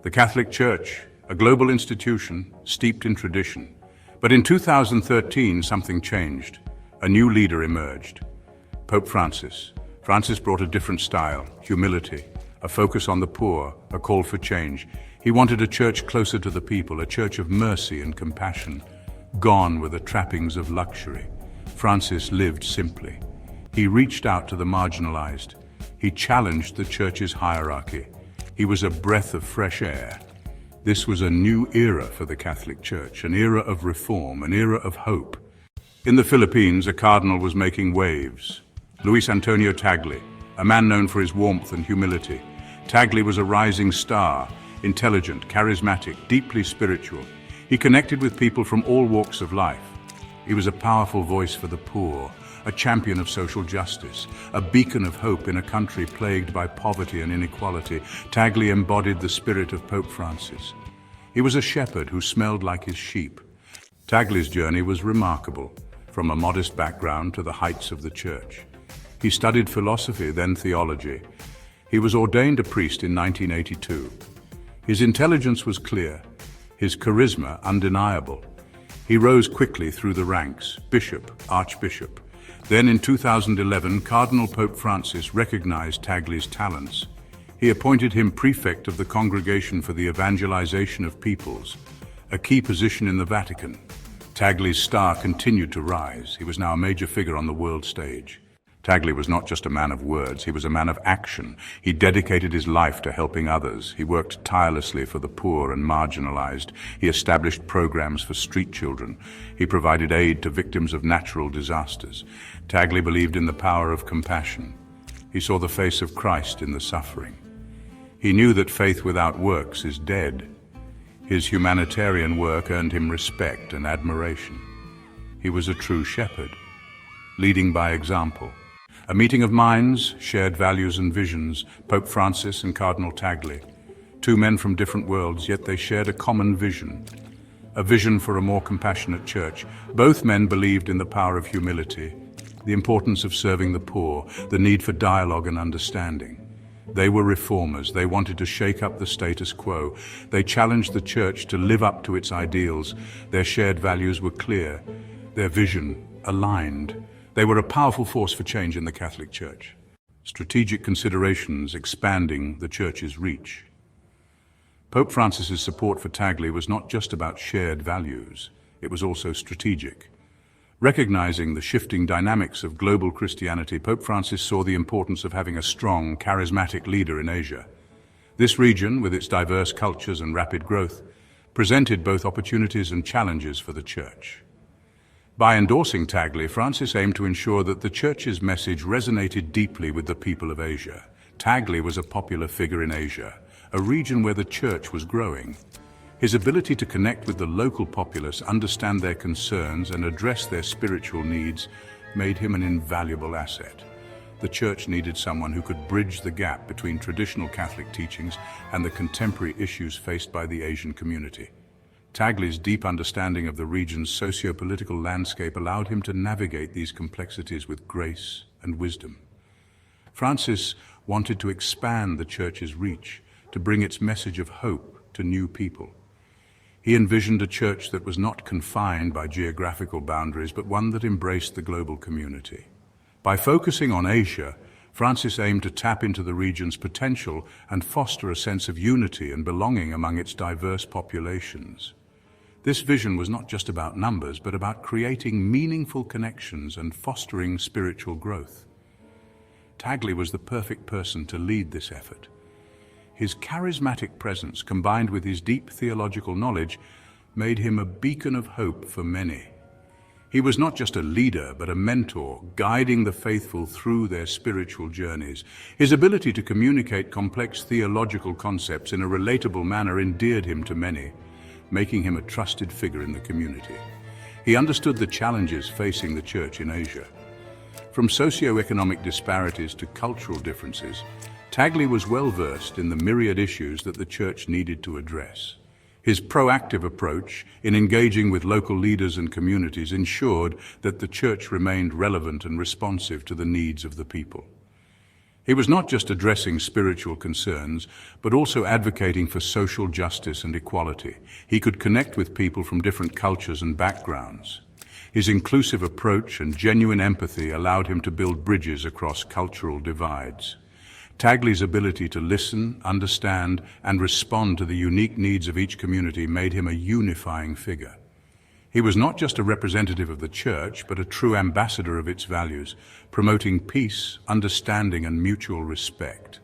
The Catholic Church, a global institution steeped in tradition. But in 2013, something changed. A new leader emerged. Pope Francis. Francis brought a different style, humility, a focus on the poor, a call for change. He wanted a church closer to the people, a church of mercy and compassion, gone were the trappings of luxury. Francis lived simply. He reached out to the marginalized. He challenged the church's hierarchy. He was a breath of fresh air. This was a new era for the Catholic Church, an era of reform, an era of hope. In the Philippines, a cardinal was making waves. Luis Antonio Tagle, a man known for his warmth and humility. Tagle was a rising star, intelligent, charismatic, deeply spiritual. He connected with people from all walks of life. He was a powerful voice for the poor, a champion of social justice, a beacon of hope in a country plagued by poverty and inequality. Tagle embodied the spirit of Pope Francis. He was a shepherd who smelled like his sheep. Tagle's journey was remarkable, from a modest background to the heights of the church. He studied philosophy, then theology. He was ordained a priest in 1982. His intelligence was clear, his charisma undeniable. He rose quickly through the ranks, bishop, archbishop. Then in 2011, Cardinal Pope Francis recognized Tagle's talents. He appointed him prefect of the Congregation for the Evangelization of Peoples, a key position in the Vatican. Tagle's star continued to rise. He was now a major figure on the world stage. Tagle was not just a man of words, he was a man of action. He dedicated his life to helping others. He worked tirelessly for the poor and marginalized. He established programs for street children. He provided aid to victims of natural disasters. Tagle believed in the power of compassion. He saw the face of Christ in the suffering. He knew that faith without works is dead. His humanitarian work earned him respect and admiration. He was a true shepherd, leading by example. A meeting of minds, shared values and visions, Pope Francis and Cardinal Tagle. Two men from different worlds, yet they shared a common vision. A vision for a more compassionate church. Both men believed in the power of humility, the importance of serving the poor, the need for dialogue and understanding. They were reformers. They wanted to shake up the status quo. They challenged the church to live up to its ideals. Their shared values were clear, their vision aligned. They were a powerful force for change in the Catholic Church. Strategic considerations expanding the Church's reach. Pope Francis's support for Tagle was not just about shared values, it was also strategic. Recognizing the shifting dynamics of global Christianity, Pope Francis saw the importance of having a strong, charismatic leader in Asia. This region, with its diverse cultures and rapid growth, presented both opportunities and challenges for the Church. By endorsing Tagle, Francis aimed to ensure that the Church's message resonated deeply with the people of Asia. Tagle was a popular figure in Asia, a region where the Church was growing. His ability to connect with the local populace, understand their concerns, and address their spiritual needs made him an invaluable asset. The Church needed someone who could bridge the gap between traditional Catholic teachings and the contemporary issues faced by the Asian community. Tagle's deep understanding of the region's socio-political landscape allowed him to navigate these complexities with grace and wisdom. Francis wanted to expand the Church's reach, to bring its message of hope to new people. He envisioned a church that was not confined by geographical boundaries, but one that embraced the global community. By focusing on Asia, Francis aimed to tap into the region's potential and foster a sense of unity and belonging among its diverse populations. This vision was not just about numbers, but about creating meaningful connections and fostering spiritual growth. Tagle was the perfect person to lead this effort. His charismatic presence, combined with his deep theological knowledge, made him a beacon of hope for many. He was not just a leader, but a mentor, guiding the faithful through their spiritual journeys. His ability to communicate complex theological concepts in a relatable manner endeared him to many, making him a trusted figure in the community. He understood the challenges facing the Church in Asia. From socio-economic disparities to cultural differences, Tagle was well-versed in the myriad issues that the Church needed to address. His proactive approach in engaging with local leaders and communities ensured that the Church remained relevant and responsive to the needs of the people. He was not just addressing spiritual concerns, but also advocating for social justice and equality. He could connect with people from different cultures and backgrounds. His inclusive approach and genuine empathy allowed him to build bridges across cultural divides. Tagle's ability to listen, understand, and respond to the unique needs of each community made him a unifying figure. He was not just a representative of the Church, but a true ambassador of its values, promoting peace, understanding, and mutual respect.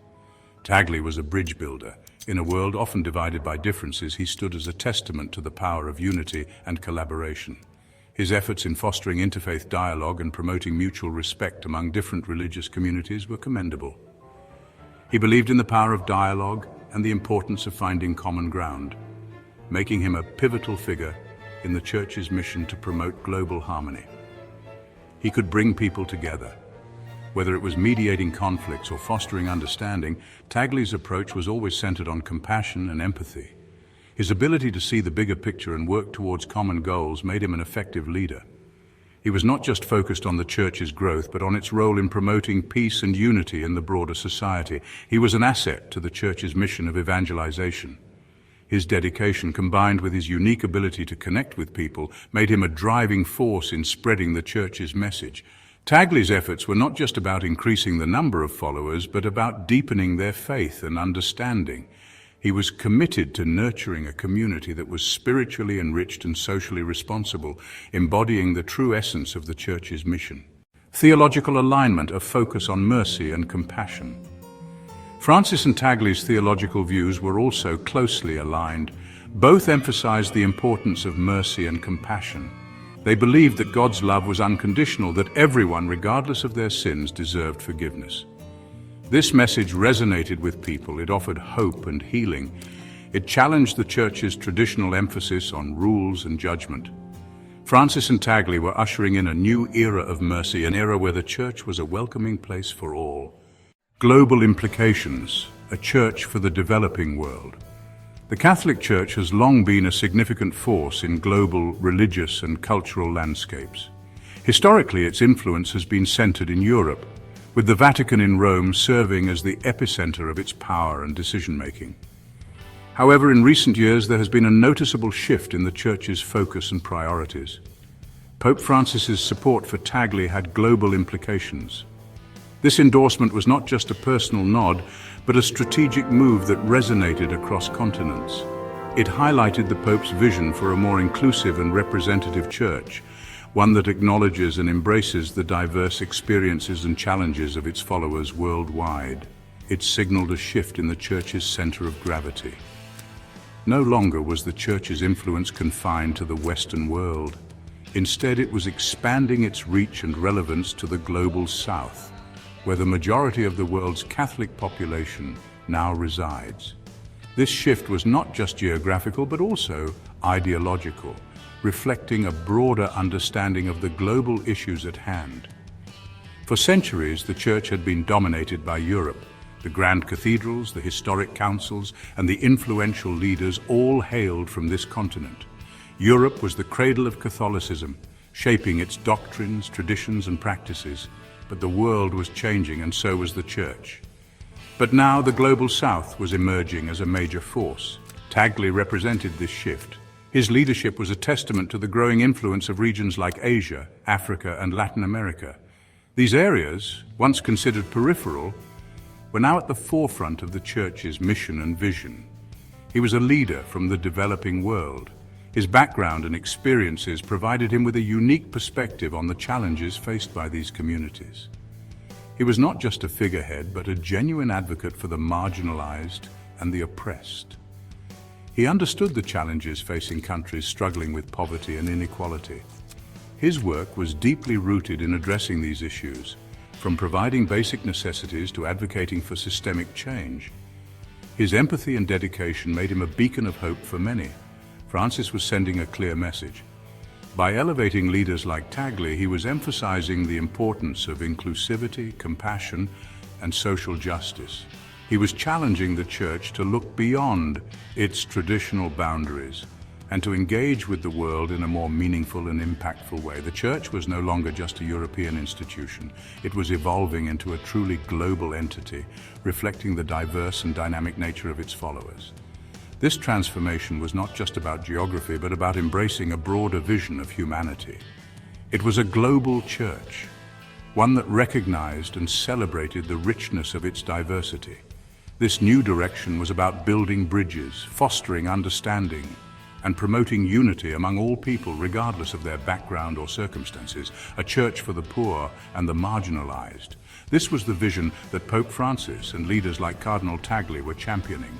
Tagle was a bridge builder. In a world often divided by differences, he stood as a testament to the power of unity and collaboration. His efforts in fostering interfaith dialogue and promoting mutual respect among different religious communities were commendable. He believed in the power of dialogue and the importance of finding common ground, making him a pivotal figure in the Church's mission to promote global harmony. He could bring people together. Whether it was mediating conflicts or fostering understanding, Tagle's approach was always centered on compassion and empathy. His ability to see the bigger picture and work towards common goals made him an effective leader. He was not just focused on the Church's growth, but on its role in promoting peace and unity in the broader society. He was an asset to the Church's mission of evangelization. His dedication, combined with his unique ability to connect with people, made him a driving force in spreading the Church's message. Tagle's efforts were not just about increasing the number of followers, but about deepening their faith and understanding. He was committed to nurturing a community that was spiritually enriched and socially responsible, embodying the true essence of the Church's mission. Theological alignment, a focus on mercy and compassion. Francis and Tagle's theological views were also closely aligned. Both emphasized the importance of mercy and compassion. They believed that God's love was unconditional, that everyone, regardless of their sins, deserved forgiveness. This message resonated with people. It offered hope and healing. It challenged the Church's traditional emphasis on rules and judgment. Francis and Tagle were ushering in a new era of mercy, an era where the Church was a welcoming place for all. Global implications, a church for the developing world. The Catholic Church has long been a significant force in global religious and cultural landscapes. Historically, its influence has been centered in Europe, with the Vatican in Rome serving as the epicenter of its power and decision-making. However, in recent years, there has been a noticeable shift in the Church's focus and priorities. Pope Francis's support for Tagle had global implications. This endorsement was not just a personal nod, but a strategic move that resonated across continents. It highlighted the Pope's vision for a more inclusive and representative Church, one that acknowledges and embraces the diverse experiences and challenges of its followers worldwide. It signaled a shift in the Church's center of gravity. No longer was the Church's influence confined to the Western world. Instead, it was expanding its reach and relevance to the global South, where the majority of the world's Catholic population now resides. This shift was not just geographical, but also ideological, reflecting a broader understanding of the global issues at hand. For centuries, the Church had been dominated by Europe. The grand cathedrals, the historic councils, and the influential leaders all hailed from this continent. Europe was the cradle of Catholicism, shaping its doctrines, traditions, and practices. But the world was changing, and so was the Church. But now the global South was emerging as a major force. Tagle represented this shift. His leadership was a testament to the growing influence of regions like Asia, Africa, and Latin America. These areas, once considered peripheral, were now at the forefront of the Church's mission and vision. He was a leader from the developing world. His background and experiences provided him with a unique perspective on the challenges faced by these communities. He was not just a figurehead, but a genuine advocate for the marginalized and the oppressed. He understood the challenges facing countries struggling with poverty and inequality. His work was deeply rooted in addressing these issues, from providing basic necessities to advocating for systemic change. His empathy and dedication made him a beacon of hope for many. Francis was sending a clear message. By elevating leaders like Tagle, he was emphasizing the importance of inclusivity, compassion, and social justice. He was challenging the Church to look beyond its traditional boundaries and to engage with the world in a more meaningful and impactful way. The Church was no longer just a European institution. It was evolving into a truly global entity, reflecting the diverse and dynamic nature of its followers. This transformation was not just about geography, but about embracing a broader vision of humanity. It was a global church, one that recognized and celebrated the richness of its diversity. This new direction was about building bridges, fostering understanding, and promoting unity among all people regardless of their background or circumstances, a church for the poor and the marginalized. This was the vision that Pope Francis and leaders like Cardinal Tagle were championing,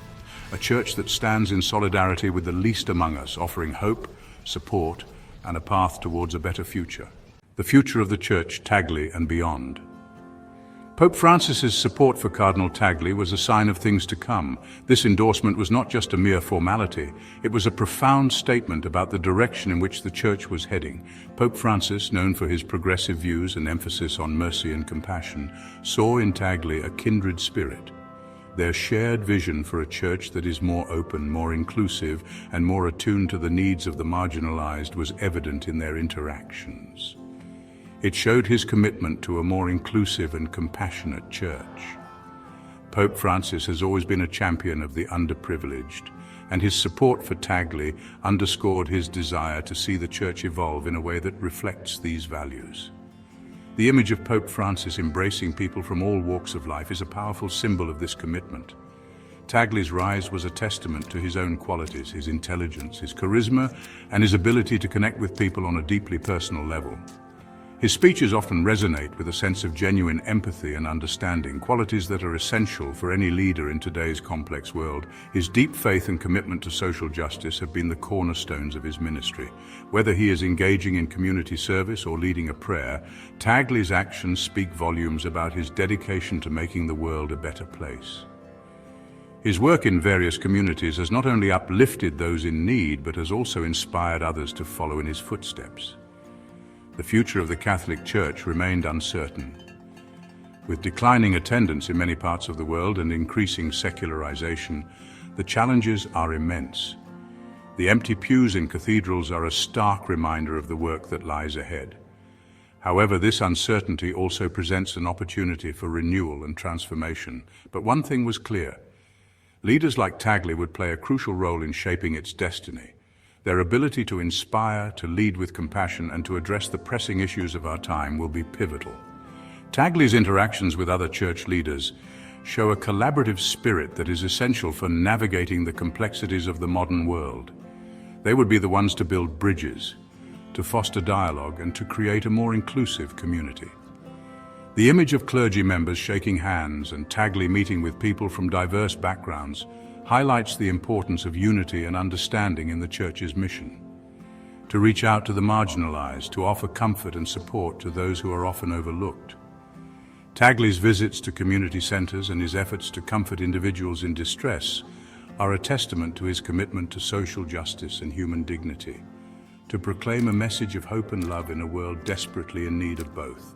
a church that stands in solidarity with the least among us, offering hope, support, and a path towards a better future. The future of the Church, Tagle and Beyond. Pope Francis's support for Cardinal Tagle was a sign of things to come. This endorsement was not just a mere formality, it was a profound statement about the direction in which the Church was heading. Pope Francis, known for his progressive views and emphasis on mercy and compassion, saw in Tagle a kindred spirit. Their shared vision for a church that is more open, more inclusive, and more attuned to the needs of the marginalized was evident in their interactions. It showed his commitment to a more inclusive and compassionate church. Pope Francis has always been a champion of the underprivileged, and his support for Tagle underscored his desire to see the church evolve in a way that reflects these values. The image of Pope Francis embracing people from all walks of life is a powerful symbol of this commitment. Tagle's rise was a testament to his own qualities, his intelligence, his charisma, and his ability to connect with people on a deeply personal level. His speeches often resonate with a sense of genuine empathy and understanding, qualities that are essential for any leader in today's complex world. His deep faith and commitment to social justice have been the cornerstones of his ministry. Whether he is engaging in community service or leading a prayer, Tagle's actions speak volumes about his dedication to making the world a better place. His work in various communities has not only uplifted those in need, but has also inspired others to follow in his footsteps. The future of the Catholic Church remained uncertain. With declining attendance in many parts of the world and increasing secularization, the challenges are immense. The empty pews in cathedrals are a stark reminder of the work that lies ahead. However, this uncertainty also presents an opportunity for renewal and transformation. But one thing was clear: leaders like Tagle would play a crucial role in shaping its destiny. Their ability to inspire, to lead with compassion, and to address the pressing issues of our time will be pivotal. Tagle's interactions with other church leaders show a collaborative spirit that is essential for navigating the complexities of the modern world. They would be the ones to build bridges, to foster dialogue, and to create a more inclusive community. The image of clergy members shaking hands and Tagle meeting with people from diverse backgrounds highlights the importance of unity and understanding in the Church's mission. To reach out to the marginalized, to offer comfort and support to those who are often overlooked. Tagle's visits to community centers and his efforts to comfort individuals in distress are a testament to his commitment to social justice and human dignity, to proclaim a message of hope and love in a world desperately in need of both.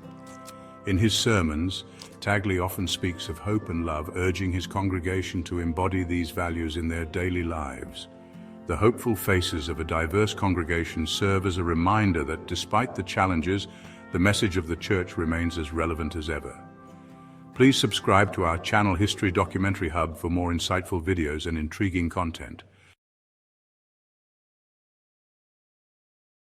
In his sermons, Tagle often speaks of hope and love, urging his congregation to embody these values in their daily lives. The hopeful faces of a diverse congregation serve as a reminder that despite the challenges, the message of the Church remains as relevant as ever. Please subscribe to our channel History Documentary Hub for more insightful videos and intriguing content.